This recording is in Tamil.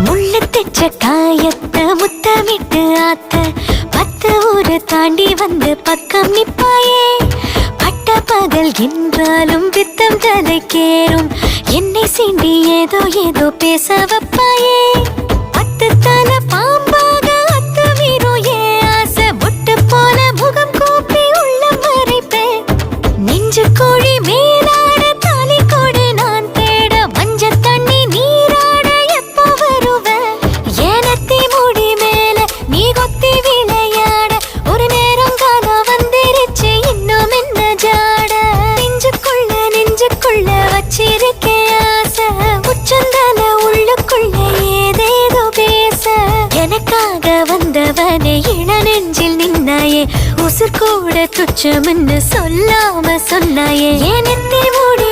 முள்ளு தெச்ச காயத்தை முத்தமிட்டு ஆத்த 10 ஊரு தாண்டி வந்து பக்கம் நிப்பாயே. பட்ட பகல் என்றாலும் பித்தம் தலைக்கேறும் என்னை சீண்டி ஏதோ ஏதோ பேச வைப்பாயே. 10 தலை பாம்பாக அத்துமீறும் ஏன் ஆசை பொட்டு போல முகம் கூப்பி உள்ள மறைப்பேன். நெஞ்சு கோழி மேலாட தாலி கொடு நான் தேட மஞ்ச தண்ணி நீராட எப்போ வருவ. ஏனத்தி முடி மேல நீ கொத்தி விளையாட ஒரு நேரம் காலம் வந்துருச்சு இன்னும் என்ன ஜாட. நெஞ்சுக்குள்ள வச்சிருக்கேன் ஆசை உச்சந்தால உள்ளுக்குள்ள ஏதேதோ பேச. எனக்காக வந்தவனே இள நெஞ்சில் நின்னாயே உசுர் கூட துச்சம்னு சொல்லாம சொன்னாயே. ஏனத்தி முடி